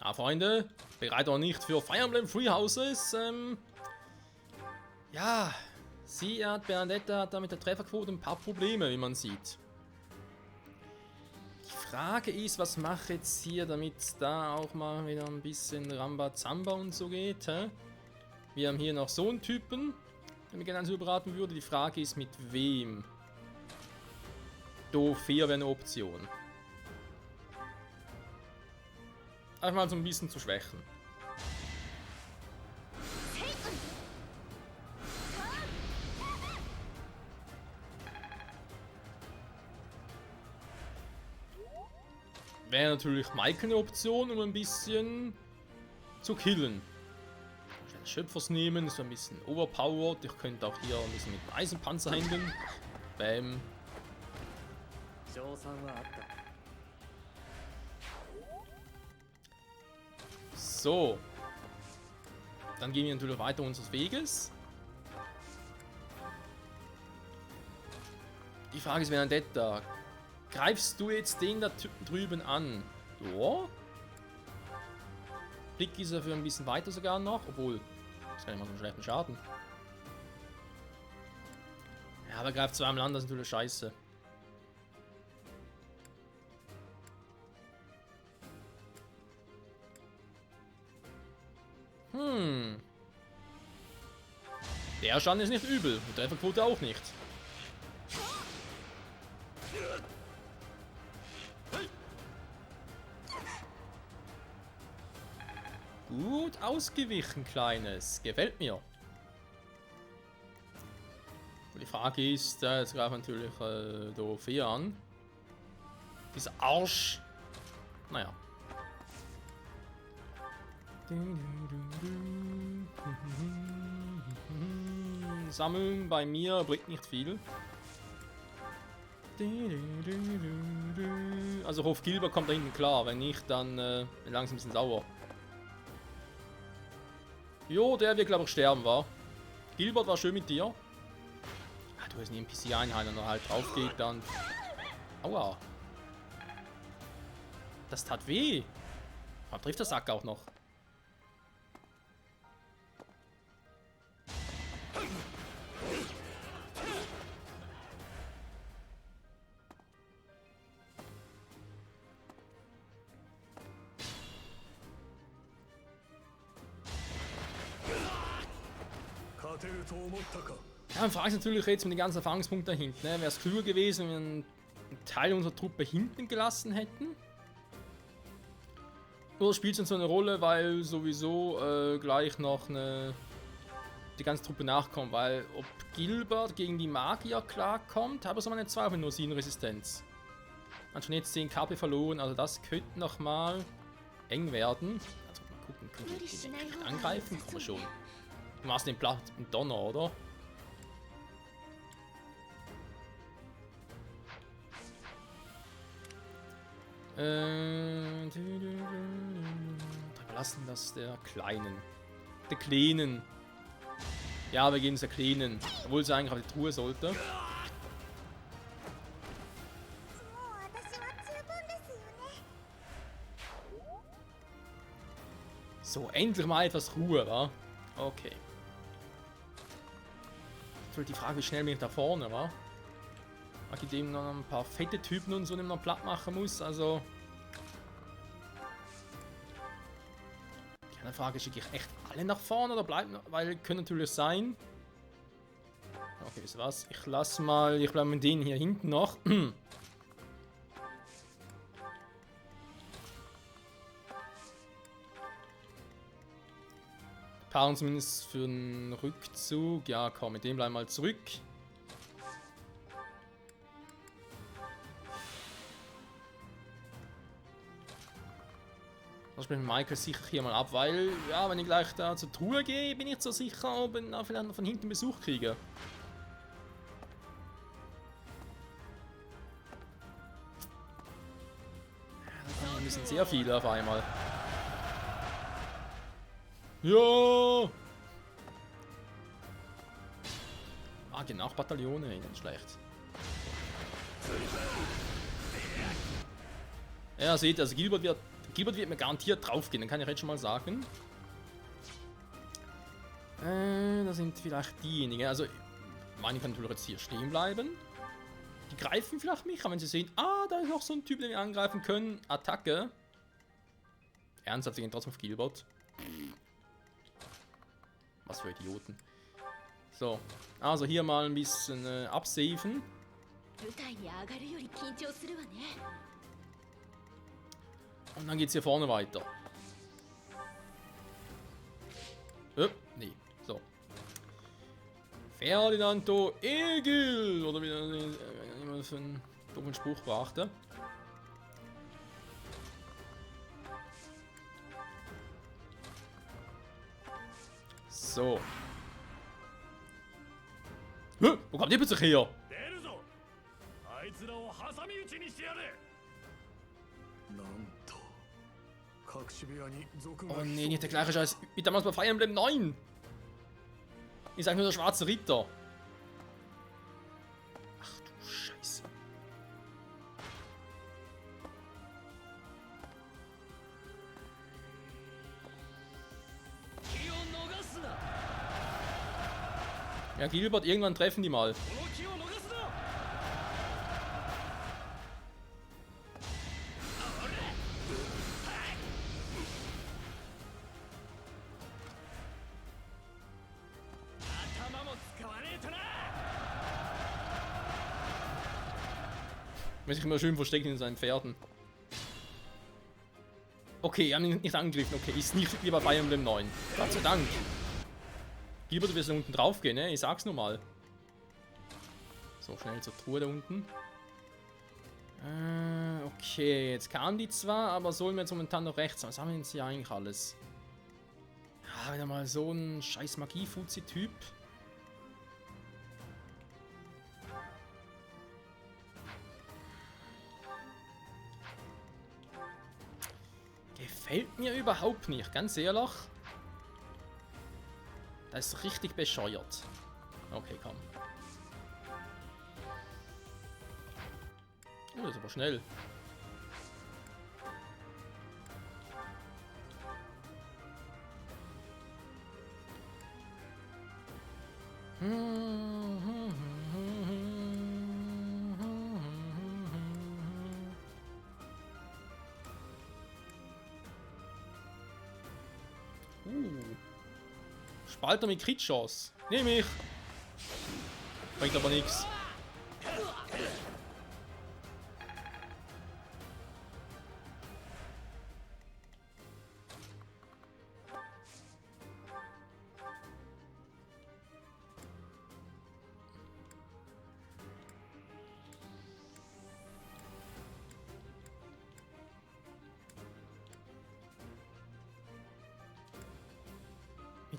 Ja, Freunde, bereit oder nicht für Fire Emblem Three Houses. Ja, Bernadetta hat da mit der Trefferquote ein paar Probleme, wie man sieht. Die Frage ist, was mache ich jetzt hier, damit da auch mal wieder ein bisschen Rambazamba und so geht. Hä? Wir haben hier noch so einen Typen, der mir gerne überraten würde. Die Frage ist, mit wem? Dofea wäre eine Option. Einfach mal so ein bisschen zu schwächen. Wäre natürlich Mike eine Option, um ein bisschen zu killen. Schöpfers nehmen, ist ein bisschen overpowered. Ich könnte auch hier ein bisschen mit dem Eisenpanzer handeln. Bam. So. Dann gehen wir natürlich weiter unseres Weges. Die Frage ist, Bernadetta, greifst du jetzt den da drüben an? Ja. Blick ist er für ein bisschen weiter sogar noch, obwohl, das kann nicht mal so einen schlechten Schaden. Ja, aber greift zweimal an, das ist natürlich scheiße. Der Schaden ist nicht übel, und der Trefferquote auch nicht. Gut ausgewichen, Kleines. Gefällt mir. Die Frage ist, jetzt greift natürlich Dorothea an. Dieser Arsch. Naja. Sammeln bei mir bringt nicht viel. Also Hof Gilbert kommt da hinten klar, wenn nicht, dann langsam ein bisschen sauer. Jo, der wird glaube ich sterben, war. Gilbert war schön mit dir. Ah, du hast eine NPC-Einheit, wenn er halt drauf geht, dann. Aua. Das tat weh. Aber trifft der Sack auch noch. Ja, man fragt sich natürlich jetzt mit den ganzen Erfahrungspunkten da hinten. Ne? Wäre es klüger gewesen, wenn wir einen Teil unserer Truppe hinten gelassen hätten? Oder spielt es uns so eine Rolle, weil sowieso gleich noch die ganze Truppe nachkommt? Weil ob Gilbert gegen die Magier klarkommt, habe ich so eine 2 auf nur 7 Resistenz. Hat schon jetzt 10 KP verloren, also das könnte nochmal eng werden. Also mal gucken, können wir den echt angreifen? Kann man schon. Du machst den Platz mit Donner, oder? Überlassen das der Kleinen. Der Kleinen. Ja, wir geben es der Kleinen. Obwohl sie eigentlich auf die Truhe sollte. So, endlich mal etwas Ruhe, wa? Okay. Jetzt wird die Frage, wie schnell bin ich da vorne, wa? Weil ich dem noch ein paar fette Typen und so noch platt machen muss, also. Die andere Frage, schicke ich echt alle nach vorne oder bleibt noch? Weil können natürlich sein. Okay, wisst ihr was? Ich lasse mal, ich bleibe mit denen hier hinten noch. Paaren zumindest für einen Rückzug. Ja, komm, mit dem bleiben wir mal zurück. Ich bin Michael sicher hier mal ab, weil, ja, wenn ich gleich da zur Truhe gehe, bin ich nicht so sicher, ob ich vielleicht noch von hinten Besuch kriege. Ja, da müssen sehr viele auf einmal. Ja! Ah, genau, Bataillone, nicht schlecht. Ja, seht, also Gilbert wird Gilbert wird mir garantiert draufgehen, dann kann ich jetzt schon mal sagen. Das sind vielleicht diejenigen. Also, meine kann natürlich jetzt hier stehen bleiben. Die greifen vielleicht mich, aber wenn sie sehen, ah, da ist noch so ein Typ, den wir angreifen können. Attacke. Ernsthaft, sie gehen trotzdem auf Gilbert. Was für Idioten. So, also hier mal ein bisschen absaven. Und dann geht's hier vorne weiter. Nee, so. Ferdinando Egil! Oder wie er für einen dummen Spruch brachte. So. Wo kommt ihr plötzlich her? Oh nee, nicht der gleiche Scheiß wie damals bei Fire Emblem 9. Ich sag nur der schwarze Ritter. Ach du Scheiße. Ja, Gilbert, irgendwann treffen die mal. Muss sich immer schön versteckt in seinen Pferden. Okay, haben ihn nicht angegriffen. Okay, ist nicht wie bei Fire Emblem 9. Gott sei Dank. Gilbert, du wirst da unten drauf gehen, ne? Ich sag's nur mal. So, schnell zur Truhe da unten. Okay, jetzt kamen die zwar, aber sollen wir jetzt momentan noch rechts. Was haben wir jetzt hier eigentlich alles? Ja, wieder mal so ein scheiß Magie-Fuzzi-Typ. Gefällt mir überhaupt nicht, ganz ehrlich. Das ist richtig bescheuert. Okay, komm. Oh, das ist aber schnell. Spalter mit Crit-Chance. Nehme ich. Bringt aber nichts.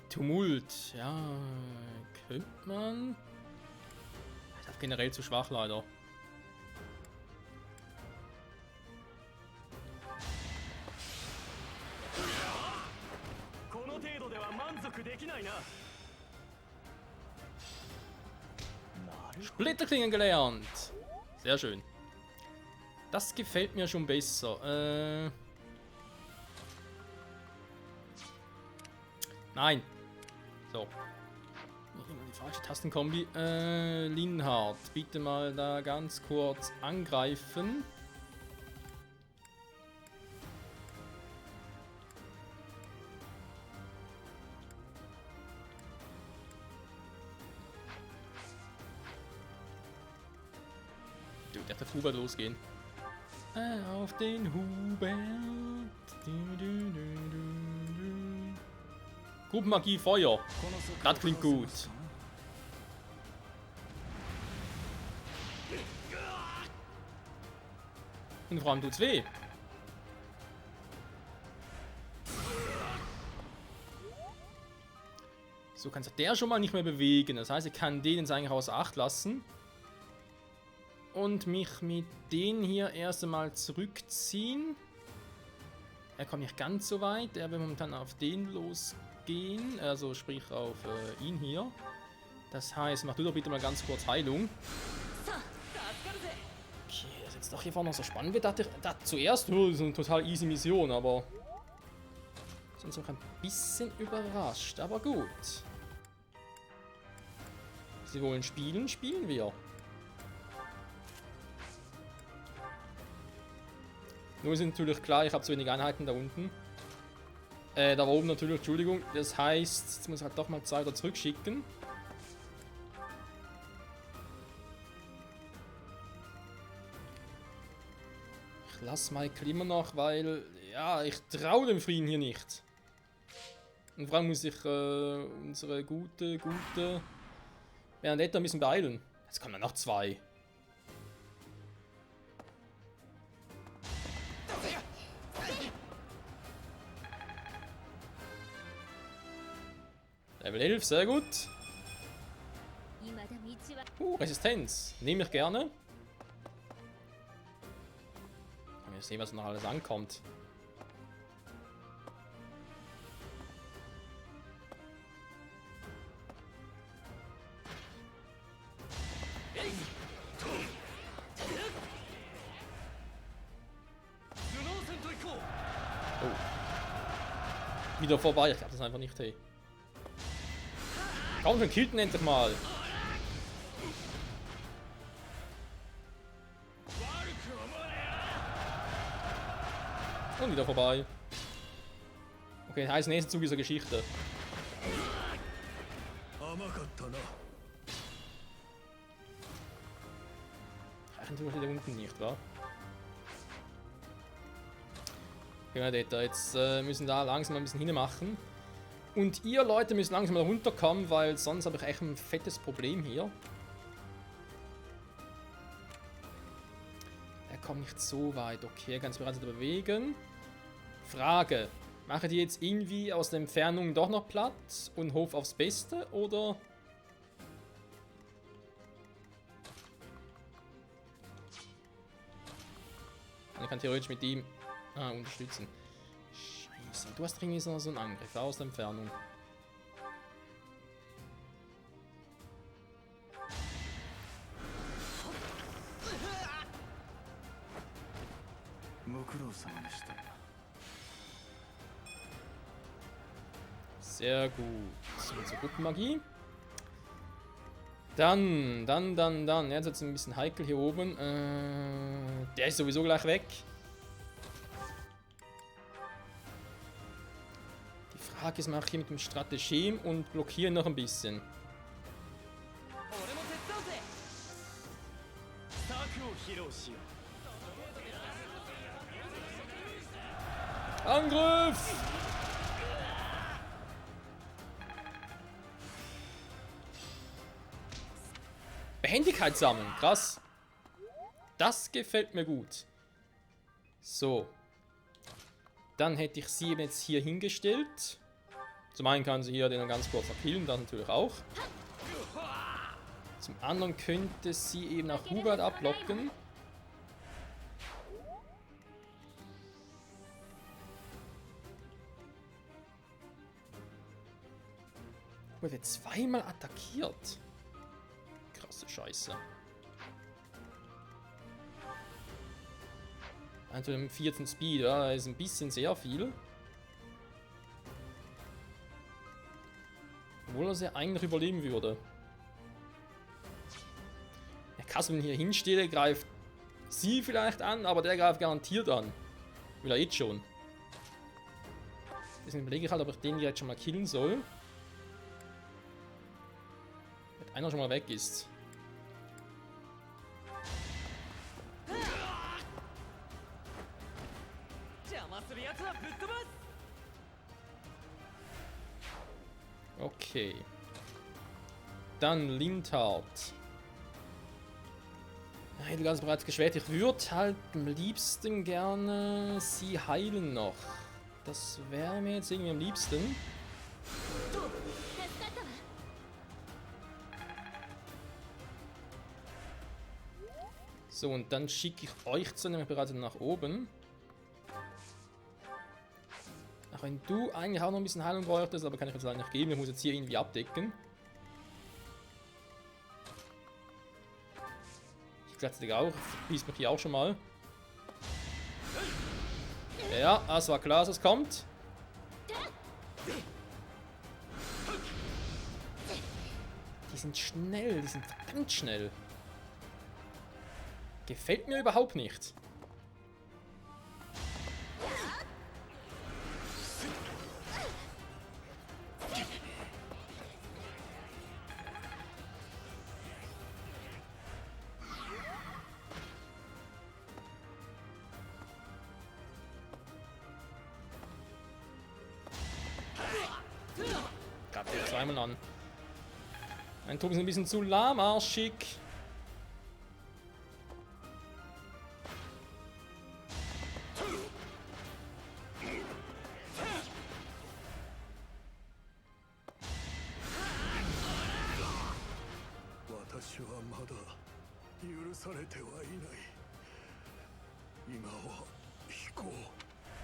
Tumult, ja, könnte man. Ich bin generell zu schwach, leider. Splitterklingen gelernt. Sehr schön. Das gefällt mir schon besser. Nein. So. Noch immer die falsche Tastenkombi. Linhard, bitte mal da ganz kurz angreifen. Du, der darf Hubert losgehen. Auf den Hubert. Gruppenmagie Feuer. Das klingt gut. Und vor allem tut's weh. So kann sich der schon mal nicht mehr bewegen. Das heißt, ich kann den jetzt eigentlich außer Acht lassen. Und mich mit den hier erst einmal zurückziehen. Er kommt nicht ganz so weit. Er will momentan auf den losgehen. Also sprich auf ihn hier. Das heißt, mach du doch bitte mal ganz kurz Heilung. Okay, er setzt doch hier vorne noch so spannend wird, dachte ich zuerst, oh, das ist eine total easy Mission, aber sind so ein bisschen überrascht, aber gut. Sie wollen spielen, spielen wir. Nur sind natürlich klar, ich habe zu wenig Einheiten da unten. Da oben natürlich, Entschuldigung. Das heißt, jetzt muss ich halt doch mal 2 wieder zurückschicken. Ich lasse Michael immer noch, weil, ja, ich traue dem Frieden hier nicht. Und vor allem muss ich unsere gute Bernadetta ein bisschen beeilen. Jetzt kommen noch 2. Level 11, sehr gut. Resistenz. Nehme ich gerne. Wir sehen, was noch alles ankommt. Oh. Wieder vorbei. Ich glaube, das ist einfach nicht, hey. Komm schon, killt ihn endlich mal. Und wieder vorbei. Okay, heißt nächster Zug dieser Geschichte. Natürlich da unten nicht, wa? Bernadetta, jetzt müssen da langsam ein bisschen hinmachen. Und ihr Leute müsst langsam mal runterkommen, weil sonst habe ich echt ein fettes Problem hier. Er kommt nicht so weit. Okay, ganz bereit zu bewegen. Frage. Mache die jetzt irgendwie aus der Entfernung doch noch platt und hoffe aufs Beste, oder? Ich kann theoretisch mit ihm unterstützen. Scheiße, du hast irgendwie so einen Angriff aus der Entfernung. Sehr gut. So, zur Gruppenmagie. Dann. Ja, jetzt ist es ein bisschen heikel hier oben. Der ist sowieso gleich weg. Die Frage ist, mache ich hier mit dem Stratagem und blockiere noch ein bisschen. Angriff! Behendigkeit sammeln, krass. Das gefällt mir gut. So. Dann hätte ich sie eben jetzt hier hingestellt. Zum einen kann sie hier den ganz kurz verkillen, das natürlich auch. Zum anderen könnte sie eben auch Hubert ablocken. Hubert wird zweimal attackiert. Krasse Scheiße. Also im 4. Speed, ja, ist ein bisschen sehr viel. Obwohl er sie eigentlich überleben würde. Der krass, wenn ich hier hinstehe, greift sie vielleicht an, aber der greift garantiert an. Will er jetzt schon. Deswegen überlege ich halt, ob ich den jetzt schon mal killen soll. Wenn einer schon mal weg ist. Okay. Dann Lindhard. Ja, du ganz bereits geschwächt. Ich würde halt am liebsten gerne sie heilen noch. Das wäre mir jetzt irgendwie am liebsten. So, und dann schicke ich euch zu nämlich bereits nach oben. Auch wenn du eigentlich auch noch ein bisschen Heilung bräuchtest, aber kann ich jetzt leider nicht geben. Ich muss jetzt hier irgendwie abdecken. Ich gleichzeitig auch. Verpisst mich hier auch schon mal. Ja, das war klar, dass es kommt. Die sind schnell, die sind verdammt schnell. Gefällt mir überhaupt nicht. Gab der zweimal an. Mein Trupp ist ein bisschen zu lahmarschig.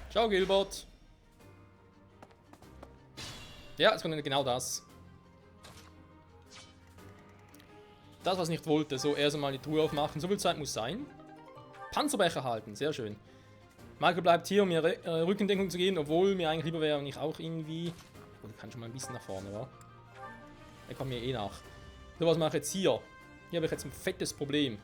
Ciao, Gilbert. Ja, es kommt genau das. Das, was ich nicht wollte. So, erst einmal die Truhe aufmachen. So viel Zeit muss sein. Panzerbecher halten, sehr schön. Michael bleibt hier, um mir Rückendeckung zu geben, obwohl mir eigentlich lieber wäre, wenn ich auch irgendwie... Gut, ich kann schon mal ein bisschen nach vorne, wa? Er kommt mir eh nach. So, was mache ich jetzt hier? Hier habe ich jetzt ein fettes Problem.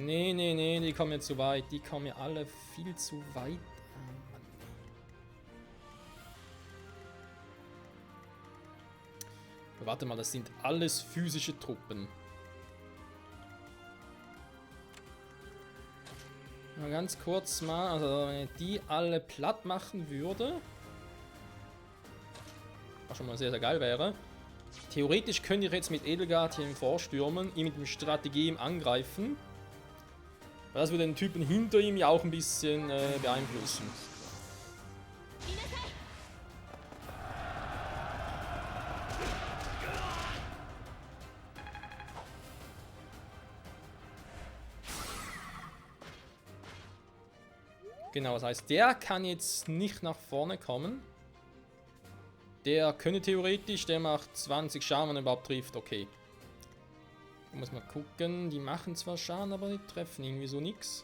Nee, die kommen mir zu weit. Die kommen mir alle viel zu weit. Warte mal, das sind alles physische Truppen. Mal ganz kurz mal, also wenn ich die alle platt machen würde, was schon mal sehr, sehr geil wäre. Theoretisch könnte ich jetzt mit Edelgard hier vorstürmen, ihn mit dem Strategem angreifen. Das würde den Typen hinter ihm ja auch ein bisschen beeinflussen. Genau, das heißt, der kann jetzt nicht nach vorne kommen. Der könnte theoretisch, der macht 20 Schaden, wenn er überhaupt trifft, okay. Da muss man gucken, die machen zwar Schaden, aber die treffen irgendwie so nix.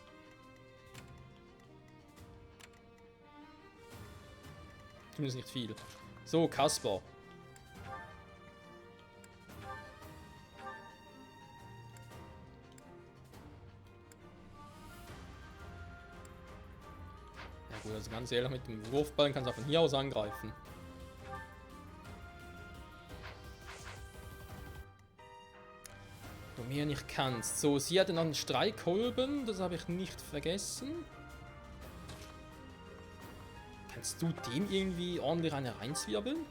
Zumindest nicht viel. So, Kasper. Ja gut, also ganz ehrlich, mit dem Wurfballen kannst du auch von hier aus angreifen. Du mehr nicht kannst. So, sie hatte noch einen Streikkolben, das habe ich nicht vergessen. Kannst du dem irgendwie ordentlich eine reinzwirbeln?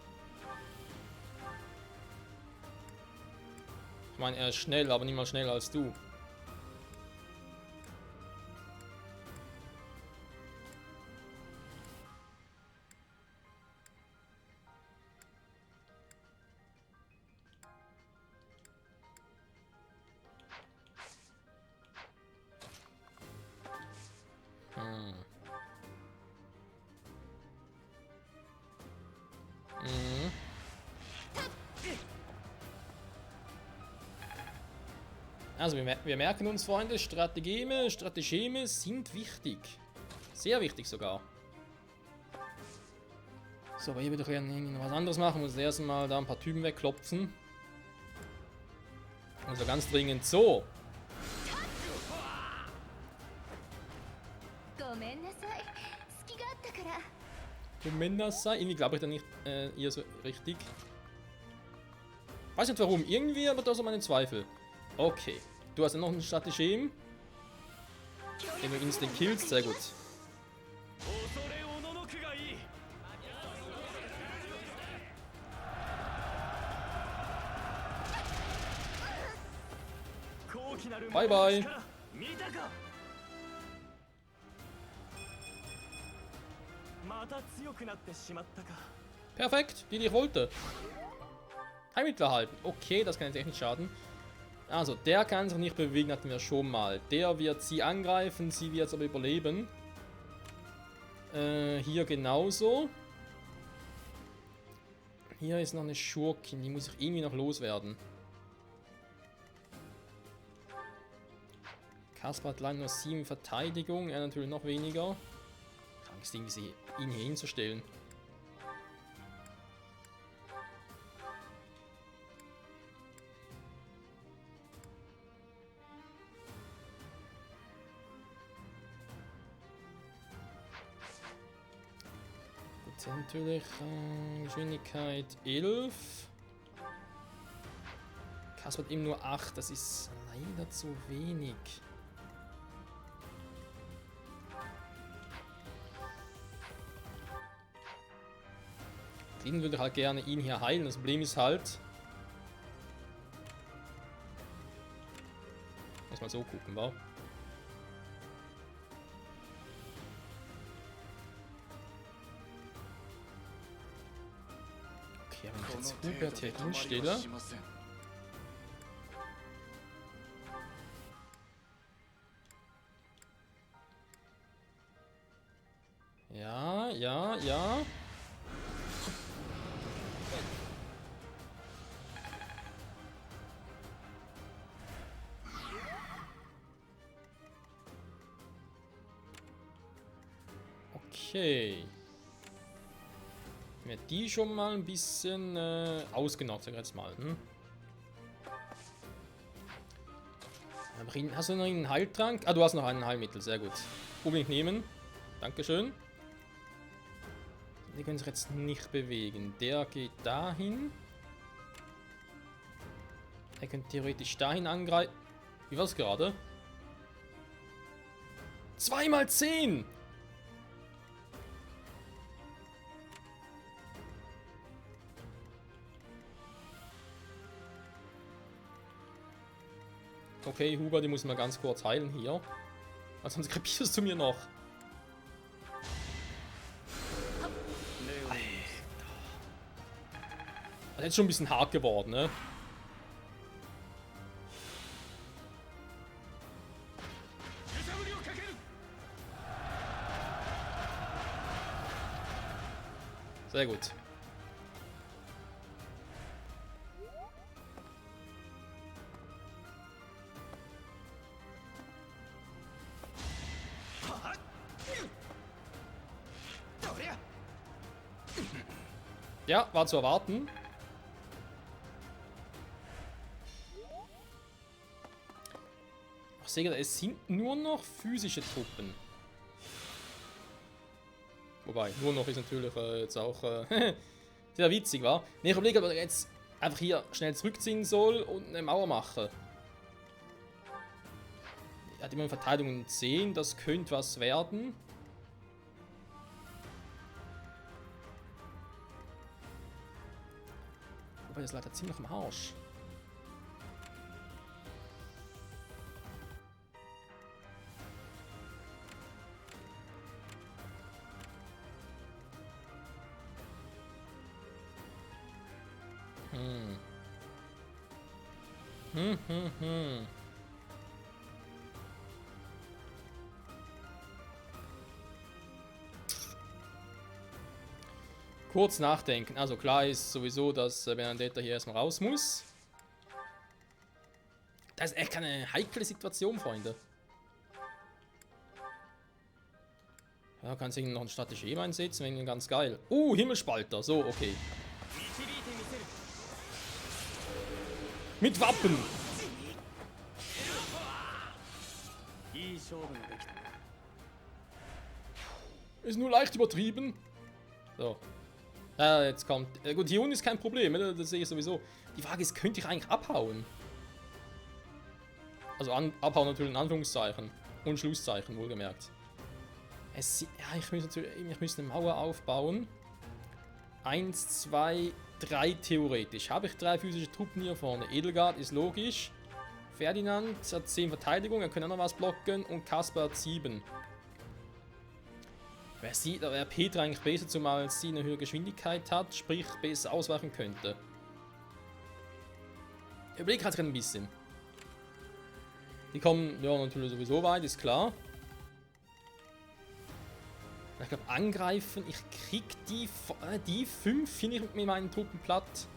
Ich meine, er ist schnell, aber nicht mal schneller als du. Also wir merken uns, Freunde, Stratageme sind wichtig. Sehr wichtig sogar. So, aber hier will ich gerne was anderes machen. Muss erst mal da ein paar Typen wegklopfen. Also ganz dringend so. Irgendwie glaube ich da nicht ihr so richtig. Weiß nicht warum, irgendwie, aber da sind meine Zweifel. Okay, du hast ja noch ein Stratagem. Den du instant killst, sehr gut. Bye bye. Perfekt, die ich wollte. Heilmittel erhalten. Okay, das kann jetzt echt nicht schaden. Also, der kann sich nicht bewegen, hatten wir schon mal. Der wird sie angreifen, sie wird es aber überleben. Hier genauso. Hier ist noch eine Schurkin, die muss ich irgendwie noch loswerden. Kaspar hat leider nur 7 Verteidigung, er natürlich noch weniger. Krankes Ding, ihn hier hinzustellen. Gut, natürlich Geschwindigkeit 11. Kaspar hat eben nur 8, das ist leider zu wenig. Den würde halt gerne ihn hier heilen. Das Problem ist halt. Muss mal so gucken, wa? Okay, wenn ich jetzt Hubert hier hinstelle. Ja, ja, ja. Okay. Mir die schon mal ein bisschen ausgenockt, sag ich jetzt mal. Hm? Hast du noch einen Heiltrank? Ah, du hast noch einen Heilmittel, sehr gut. Unbedingt nehmen. Dankeschön. Die können sich jetzt nicht bewegen. Der geht dahin. Er könnte theoretisch dahin angreifen. Wie war es gerade? 2 mal 10! Okay, Huber, die muss man ganz kurz heilen hier. Also sonst krepierst du mir noch. Alter. Das ist jetzt schon ein bisschen hart geworden, ne? Sehr gut. Ja, war zu erwarten. Ich sehe gerade, es sind nur noch physische Truppen. Wobei, nur noch ist natürlich jetzt auch sehr witzig, war. Ne, ich überlege, ob ich jetzt einfach hier schnell zurückziehen soll und eine Mauer mache. Er hat immer Verteidigung 10, das könnte was werden. Wobei, das ist leider ziemlich am Arsch. Kurz nachdenken. Also klar ist sowieso, dass Benedetta hier erstmal raus muss. Das ist echt keine heikle Situation, Freunde. Ja, kann sich noch ein Stratagem einsetzen, wegen ganz geil. Himmelspalter. So, okay. Mit Wappen. Ist nur leicht übertrieben. So. Jetzt kommt. Gut, hier unten ist kein Problem, das sehe ich sowieso. Die Frage ist, könnte ich eigentlich abhauen? Also abhauen natürlich in Anführungszeichen. Und Schlusszeichen, wohlgemerkt. Ja, ich müsste eine Mauer aufbauen. 1, 2, 3 theoretisch. Habe ich 3 physische Truppen hier vorne. Edelgard ist logisch. Ferdinand hat 10 Verteidigung, er kann auch noch was blocken. Und Kaspar hat 7. Wäre Petra eigentlich besser, zumal sie eine höhere Geschwindigkeit hat, sprich besser ausweichen könnte. Überleg halt ein bisschen. Die kommen ja natürlich sowieso weit, ist klar. Ich glaube, angreifen. Ich krieg die 5 finde ich mit meinen Truppen platt.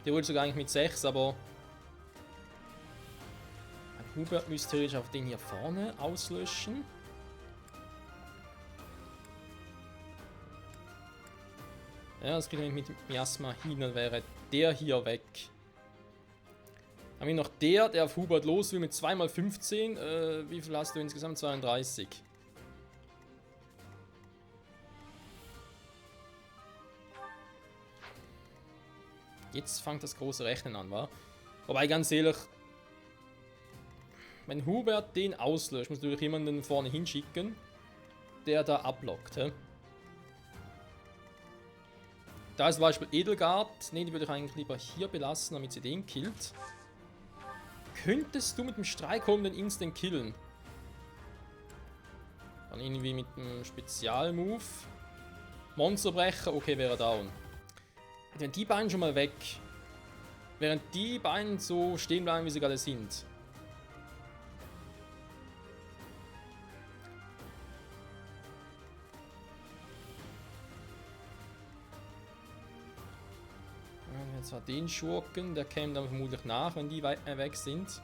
Die wollte sogar eigentlich mit 6, aber ein Hubert müsste theoretisch auf den hier vorne auslöschen. Ja, das kriegt er mit Miasma hin, dann wäre der hier weg. Haben wir noch der auf Hubert los will mit 2x15. Wie viel hast du insgesamt? 32. Jetzt fängt das große Rechnen an, wa? Wobei, ganz ehrlich, wenn Hubert den auslöscht, muss natürlich jemanden vorne hinschicken, der da ablockt. He? Da ist zum Beispiel Edelgard. Ne, die würde ich eigentlich lieber hier belassen, damit sie den killt. Könntest du mit dem Streikholm den Instant killen? Dann irgendwie mit einem Spezialmove. Monsterbrecher, okay, wäre down. Wenn die beiden schon mal weg, während die beiden so stehen bleiben, wie sie gerade sind. Jetzt war den Schurken, der käme dann vermutlich nach, wenn die weg sind.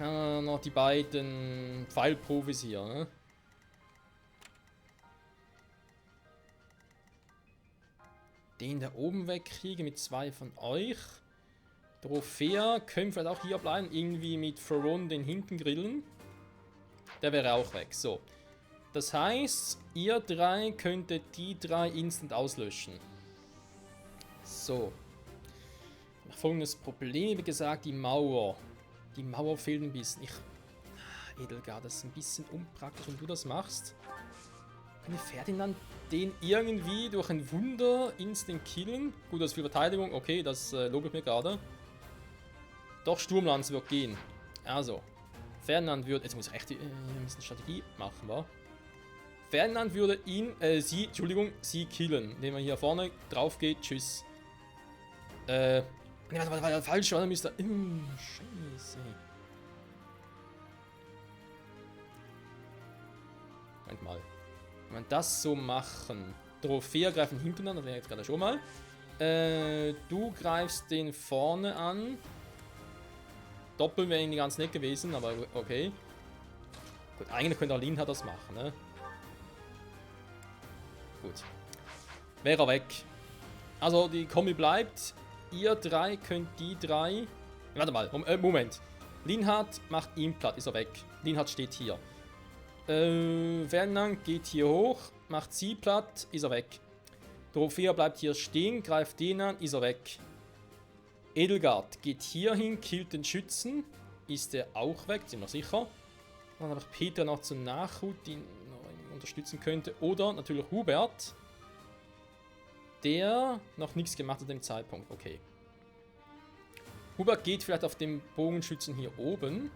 Noch die beiden Pfeilprofis hier, ne? Den da oben wegkriege mit 2 von euch. Trophäa können vielleicht auch hier bleiben, irgendwie mit Thoron den hinten grillen. Der wäre auch weg, so. Das heißt, ihr 3 könntet die 3 instant auslöschen. So. Folgendes Problem, wie gesagt, die Mauer. Die Mauer fehlt ein bisschen. Edelgard, das ist ein bisschen unpraktisch, wenn du das machst. Kann Ferdinand den irgendwie durch ein Wunder instant killen? Gut, das ist viel Verteidigung. Okay, das lobe ich mir gerade. Doch, Sturmlanze wird gehen. Also, Ferdinand würde... Jetzt muss ich echt ein bisschen Strategie machen, wa? Ferdinand würde sie killen. Indem er hier vorne drauf geht. Tschüss. Ne, war falsch, oder? Müsste... Scheiße. Moment mal. Wenn wir das so machen. Trophäe greifen hinten an, das wäre jetzt gerade schon mal. Du greifst den vorne an. Doppeln wäre irgendwie ganz nett gewesen, aber okay. Gut, eigentlich könnte auch Linha das machen, ne? Gut. Wäre er weg. Also die Kombi bleibt. Ihr 3 könnt die 3... Warte mal, Moment. Linhard macht ihn platt, ist er weg. Linhard steht hier. Ferdinand geht hier hoch, macht sie platt, ist er weg. Trophäa bleibt hier stehen, greift den an, ist er weg. Edelgard geht hier hin, killt den Schützen, ist er auch weg, sind wir sicher. Dann habe ich Peter noch zum Nachhut, die noch unterstützen könnte. Oder natürlich Hubert, der noch nichts gemacht hat an dem Zeitpunkt. Okay. Hubert geht vielleicht auf den Bogenschützen hier oben.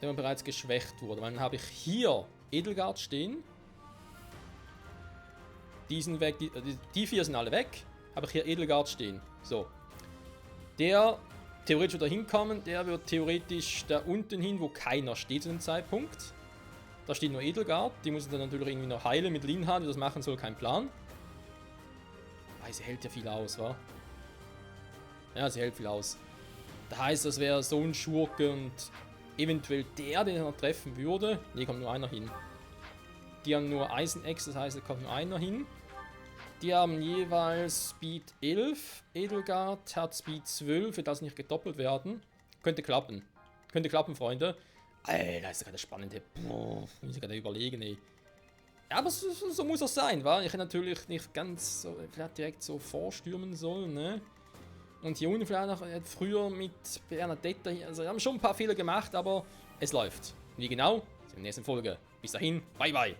Der bereits geschwächt wurde. Dann habe ich hier Edelgard stehen. Die sind weg, die 4 sind alle weg. Habe ich hier Edelgard stehen. So. Der theoretisch da hinkommen, der wird theoretisch da unten hin, wo keiner steht zu dem Zeitpunkt. Da steht nur Edelgard. Die muss dann natürlich irgendwie noch heilen mit Linhard. Wie das machen soll, kein Plan. Weil sie hält ja viel aus, wa? Ja, sie hält viel aus. Das heißt, das wäre so ein Schurke und eventuell der, den er treffen würde. Ne, kommt nur einer hin. Die haben nur Eisenex, das heißt, da kommt nur einer hin. Die haben jeweils Speed 11. Edelgard hat Speed 12, wird das nicht gedoppelt werden. Könnte klappen. Könnte klappen, Freunde. Alter, das ist gerade spannend. Boah, muss ich gerade überlegen, ey. Ja, aber so muss es sein, wa? Ich hätte natürlich nicht ganz so, vielleicht direkt so vorstürmen sollen, ne? Und hier unten vielleicht noch früher mit Bernadetta hier. Also, wir haben schon ein paar Fehler gemacht, aber es läuft. Wie genau? In der nächsten Folge. Bis dahin, bye bye.